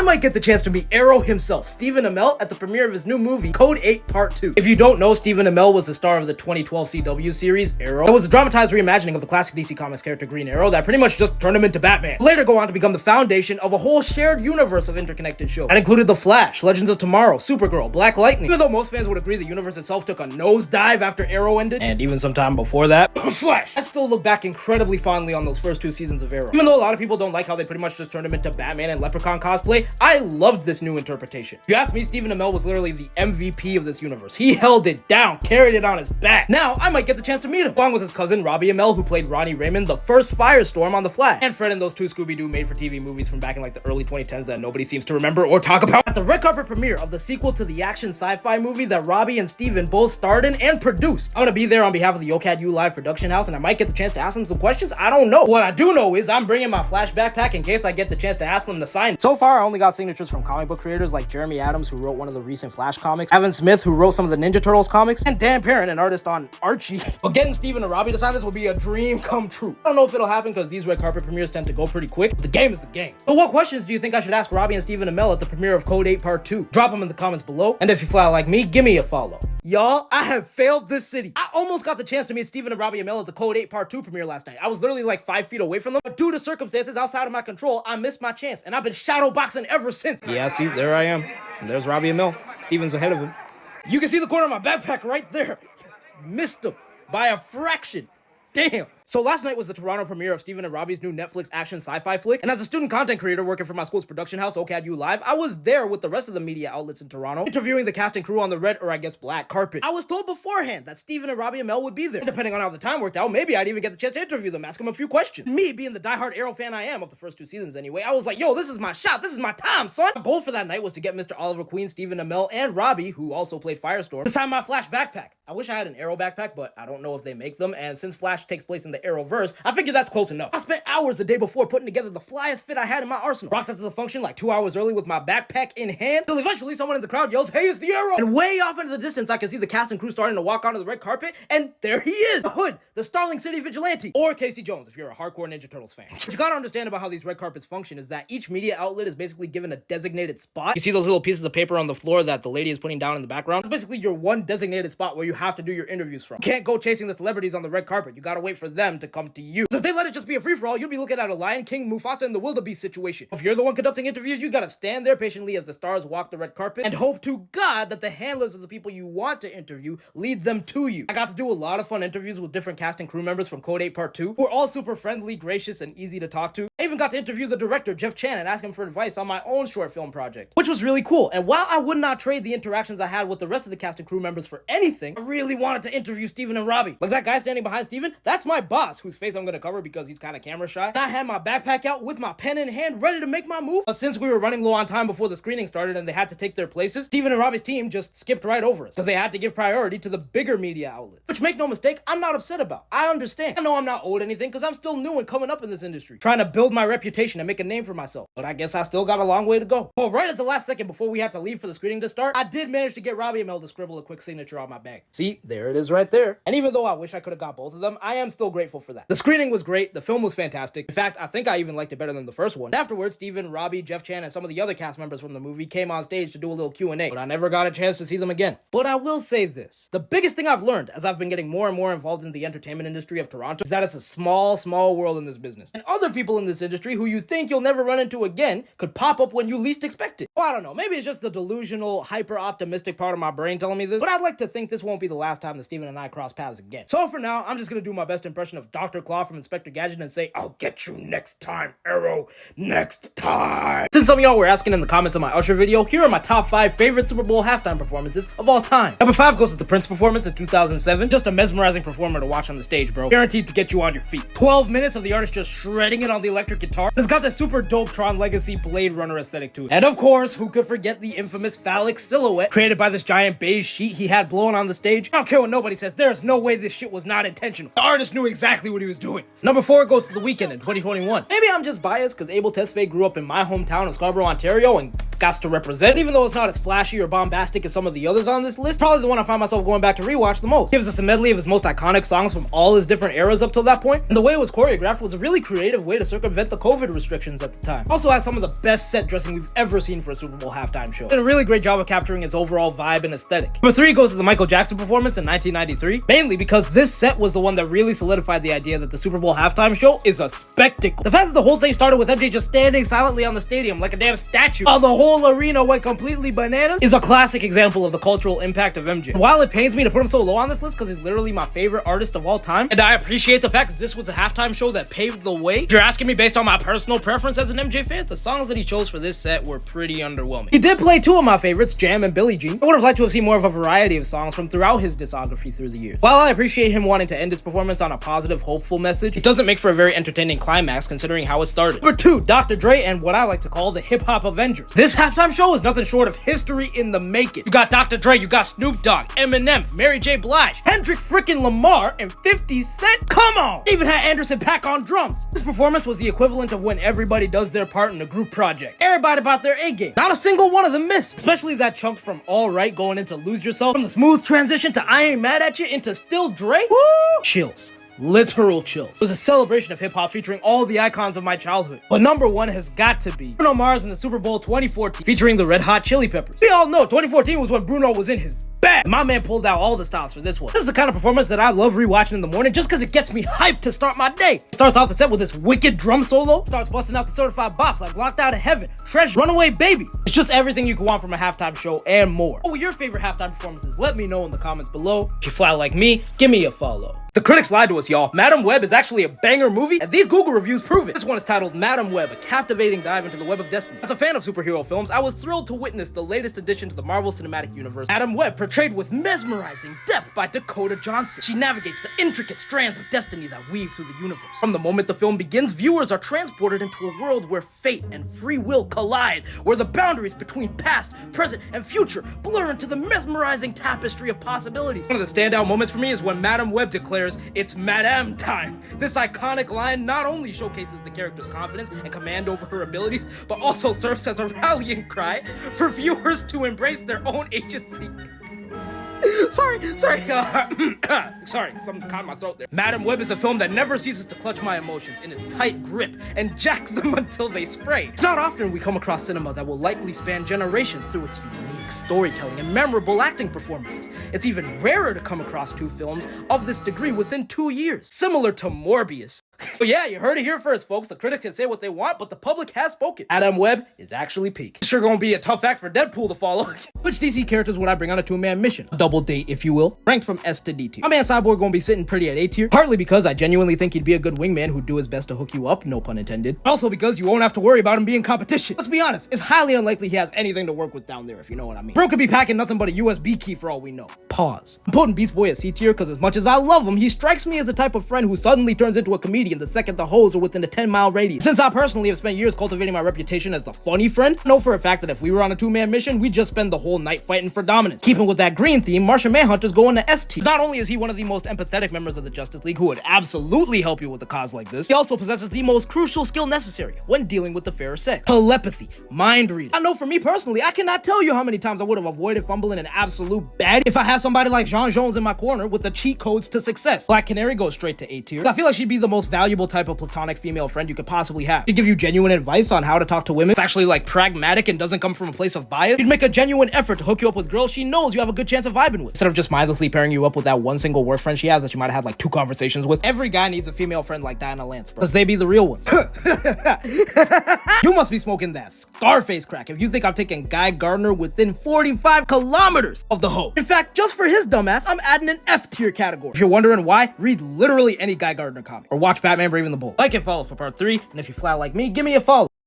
might get the chance to meet Arrow himself, Stephen Amell, at the premiere of his new movie, Code 8 Part 2. If you don't know, Stephen Amell was the star of the 2012 CW series, Arrow. It was a dramatized reimagining of the classic DC Comics character Green Arrow that pretty much just turned him into Batman. Later go on to become the foundation of a whole shared universe of interconnected shows. That included The Flash, Legends of Tomorrow, Supergirl, Black Lightning. Even though most fans would agree the universe itself took a nosedive after Arrow ended, and even some time before that, Flash, I still look back incredibly fondly on those first 2 seasons of Arrow. Even though a lot of people don't like how they pretty much just turned him into Batman and Leprechaun cosplay, I loved this new interpretation. If you ask me, Stephen Amell was literally the MVP of this universe. He held it down, carried it on his back. Now, I might get the chance to meet him, along with his cousin Robbie Amell, who played Ronnie Raymond, the first Firestorm on The Flash, and Fred in those 2 Scooby-Doo made-for-TV movies from back in like the early 2010s that nobody seems to remember or talk about. At the red carpet premiere of the sequel to the action sci-fi movie that Robbie and Stephen both starred in and produced. I'm gonna be there on behalf of the OCAD Live production house, and I might get the chance to ask them some questions. I don't know. What I do know is I'm bringing my Flash backpack in case I get the chance to ask them to sign. So far, I only got signatures from comic book creators like Jeremy Adams, who wrote one of the recent Flash comics, Evan Smith, who wrote some of the Ninja Turtles comics, and Dan Parent, an artist on Archie. But getting Stephen and Robbie to sign this will be a dream come true. I don't know if it'll happen because these red carpet premieres tend to go pretty quick, but the game is the game. So what questions do you think I should ask Robbie and Stephen Amell at the premiere of Code 8 Part 2? Drop them in the comments below, and if you fly like me, give me a follow. Y'all, I have failed this city. I almost got the chance to meet Stephen and Robbie Amell at the Code 8 Part 2 premiere last night. I was literally like 5 feet away from them, but due to circumstances outside of my control, I missed my chance, and I've been shadowboxing ever since. Yeah, see, there I am. And there's Robbie Amell. Stephen's ahead of him. You can see the corner of my backpack right there. Missed him by a fraction. Damn. So last night was the Toronto premiere of Stephen and Robbie's new Netflix action sci-fi flick, and as a student content creator working for my school's production house, OCAD Live, I was there with the rest of the media outlets in Toronto, interviewing the cast and crew on the red, or I guess black, carpet. I was told beforehand that Stephen and Robbie Amell would be there. And depending on how the time worked out, maybe I'd even get the chance to interview them, ask them a few questions. Me, being the diehard Arrow fan I am of the first 2 seasons anyway, I was like, yo, this is my shot, this is my time, son. My goal for that night was to get Mr. Oliver Queen, Stephen Amell, and Robbie, who also played Firestorm, to sign my Flash backpack. I wish I had an Arrow backpack, but I don't know if they make them, and since Flash takes place in the Arrowverse, I figured that's close enough. I spent hours the day before putting together the flyest fit I had in my arsenal. Rocked up to the function like 2 hours early with my backpack in hand, till eventually someone in the crowd yells, "Hey, it's the Arrow!" And way off into the distance, I can see the cast and crew starting to walk onto the red carpet, and there he is! The Hood, the Starling City Vigilante, or Casey Jones if you're a hardcore Ninja Turtles fan. What you gotta understand about how these red carpets function is that each media outlet is basically given a designated spot. You see those little pieces of paper on the floor that the lady is putting down in the background? It's basically your one designated spot where you have to do your interviews from. You can't go chasing the celebrities on the red carpet. You gotta wait for them to come to you. So if they let it just be a free-for-all, you'd be looking at a Lion King, Mufasa, and the Wildebeest situation. If you're the one conducting interviews, you gotta stand there patiently as the stars walk the red carpet and hope to God that the handlers of the people you want to interview lead them to you. I got to do a lot of fun interviews with different cast and crew members from Code 8 Part 2, who are all super friendly, gracious, and easy to talk to. I even got to interview the director, Jeff Chan, and ask him for advice on my own short film project, which was really cool. And while I would not trade the interactions I had with the rest of the cast and crew members for anything, I really wanted to interview Stephen and Robbie. Like that guy standing behind Stephen, that's my boss, whose face I'm gonna cover because he's kind of camera shy. And I had my backpack out with my pen in hand, ready to make my move. But since we were running low on time before the screening started and they had to take their places, Stephen and Robbie's team just skipped right over us because they had to give priority to the bigger media outlets. Which, make no mistake, I'm not upset about. I understand. I know I'm not owed anything because I'm still new and coming up in this industry, trying to build my reputation and make a name for myself. But I guess I still got a long way to go. Well, right at the last second before we had to leave for the screening to start, I did manage to get Robbie Amell to scribble a quick signature on my bag. See, there it is right there. And even though I wish I could have got both of them, I am still grateful for that. The screening was great. The film was fantastic. In fact, I think I even liked it better than the first one. Afterwards, Stephen, Robbie, Jeff Chan, and some of the other cast members from the movie came on stage to do a little Q&A, but I never got a chance to see them again. But I will say this. The biggest thing I've learned as I've been getting more and more involved in the entertainment industry of Toronto is that it's a small, small world in this business. And other people in this industry who you think you'll never run into again could pop up when you least expect it. Well, I don't know. Maybe it's just the delusional, hyper-optimistic part of my brain telling me this, but I'd like to think this won't be the last time that Stephen and I cross paths again. So for now, I'm just gonna do my best impression of Dr. Claw from Inspector Gadget and say, "I'll get you next time, Arrow. Next time." Since some of y'all were asking in the comments of my Usher video, here are my top 5 favorite Super Bowl halftime performances of all time. Number 5 goes with the Prince performance in 2007. Just a mesmerizing performer to watch on the stage, bro. Guaranteed to get you on your feet. 12 minutes of the artist just shredding it on the electric guitar. It's got this super dope Tron Legacy Blade Runner aesthetic to it. And of course, who could forget the infamous phallic silhouette created by this giant beige sheet he had blown on the stage? I don't care what nobody says, there's no way this shit was not intentional. The artist knew exactly what he was doing. Number 4 goes to The Weeknd in 2021. Maybe I'm just biased because Abel Tesfaye grew up in my hometown of Scarborough, Ontario, and gots to represent. Even though it's not as flashy or bombastic as some of the others on this list, probably the one I find myself going back to rewatch the most. Gives us a medley of his most iconic songs from all his different eras up till that point, and the way it was choreographed was a really creative way to circumvent the COVID restrictions at the time. Also has some of the best set dressing we've ever seen for a Super Bowl halftime show. Did a really great job of capturing his overall vibe and aesthetic. Number 3 goes to the Michael Jackson performance in 1993, mainly because this set was the one that really solidified the idea that the Super Bowl halftime show is a spectacle. The fact that the whole thing started with MJ just standing silently on the stadium like a damn statue while the whole arena went completely bananas is a classic example of the cultural impact of MJ. And while it pains me to put him so low on this list because he's literally my favorite artist of all time, and I appreciate the fact that this was the halftime show that paved the way, if you're asking me based on my personal preference as an MJ fan, the songs that he chose for this set were pretty underwhelming. He did play 2 of my favorites, Jam and Billie Jean. I would have liked to have seen more of a variety of songs from throughout his discography through the years. While I appreciate him wanting to end his performance on a positive, hopeful message, it doesn't make for a very entertaining climax considering how it started. Number 2, Dr. Dre and what I like to call the hip-hop Avengers. This halftime show is nothing short of history in the making. You got Dr. Dre, you got Snoop Dogg, Eminem, Mary J. Blige, Kendrick frickin' Lamar, and 50 Cent. Come on! They even had Anderson .Paak on drums. This performance was the equivalent of when everybody does their part in a group project. Everybody brought their A game. Not a single one of them missed. Especially that chunk from All Right going into Lose Yourself, from the smooth transition to I Ain't Mad At You into Still Dre. Woo! Chills. Literal chills. It was a celebration of hip-hop featuring all the icons of my childhood. But number 1 has got to be Bruno Mars in the Super Bowl 2014 featuring the Red Hot Chili Peppers. We all know 2014 was when Bruno was in his bag. My man pulled out all the stops for this one. This is the kind of performance that I love rewatching in the morning just because it gets me hyped to start my day. It starts off the set with this wicked drum solo, starts busting out the certified bops like Locked Out of Heaven, Treasure, Runaway Baby. It's just everything you can want from a halftime show and more. What were your favorite halftime performances? Let me know in the comments below. If you fly like me, give me a follow. The critics lied to us, y'all. Madam Web is actually a banger movie, and these Google reviews prove it. This one is titled Madam Web, a captivating dive into the web of destiny. As a fan of superhero films, I was thrilled to witness the latest addition to the Marvel Cinematic Universe, Madam Web, portrayed with mesmerizing depth by Dakota Johnson. She navigates the intricate strands of destiny that weave through the universe. From the moment the film begins, viewers are transported into a world where fate and free will collide, where the boundaries between past, present, and future blur into the mesmerizing tapestry of possibilities. One of the standout moments for me is when Madam Web declares, "It's Madame time." This iconic line not only showcases the character's confidence and command over her abilities, but also serves as a rallying cry for viewers to embrace their own agency. Sorry, something caught in my throat there. Madam Web is a film that never ceases to clutch my emotions in its tight grip and jack them until they spray. It's not often we come across cinema that will likely span generations through its unique storytelling and memorable acting performances. It's even rarer to come across 2 films of this degree within 2 years, similar to Morbius. So yeah, you heard it here first, folks. The critics can say what they want, but the public has spoken. Madam Web is actually peak. It's sure gonna be a tough act for Deadpool to follow. Which DC characters would I bring on a 2-man mission? A double date, if you will, ranked from S to D tier. My man Cyborg gonna be sitting pretty at A tier, partly because I genuinely think he'd be a good wingman who'd do his best to hook you up, no pun intended. Also because you won't have to worry about him being competition. Let's be honest, it's highly unlikely he has anything to work with down there, if you know what I mean. Bro could be packing nothing but a USB key for all we know. Pause. I'm putting Beast Boy at C tier because as much as I love him, he strikes me as the type of friend who suddenly turns into a comedian the second the hoes are within a 10-mile radius. Since I personally have spent years cultivating my reputation as the funny friend, I know for a fact that if we were on a 2-man mission, we'd just spend the whole night fighting for dominance. Keeping with that green theme, Martian Manhunter's going to S tier. Not only is he one of the most empathetic members of the Justice League who would absolutely help you with a cause like this, he also possesses the most crucial skill necessary when dealing with the fairer sex: telepathy, mind reading. I know for me personally, I cannot tell you how many times I would have avoided fumbling an absolute bad if I had somebody like Jean Jones in my corner with the cheat codes to success. Black Canary goes straight to A tier. I feel like she'd be the most valuable type of platonic female friend you could possibly have. She'd give you genuine advice on how to talk to women. It's actually like pragmatic and doesn't come from a place of bias. She'd make a genuine effort to hook you up with girls she knows you have a good chance of vibing with, instead of just mindlessly pairing you up with that one single work friend she has that you might have had like 2 conversations with. Every guy needs a female friend like Diana Lance, bro, because they be the real ones. You must be smoking that Scarface crack if you think I'm taking Guy Gardner within 45 kilometers of the hoe. In fact, just for his dumbass, I'm adding an F tier category. If you're wondering why, read literally any Guy Gardner comic or watch Batman Brave and the Bold. Like and follow for part 3, and if you fly like me, give me a follow.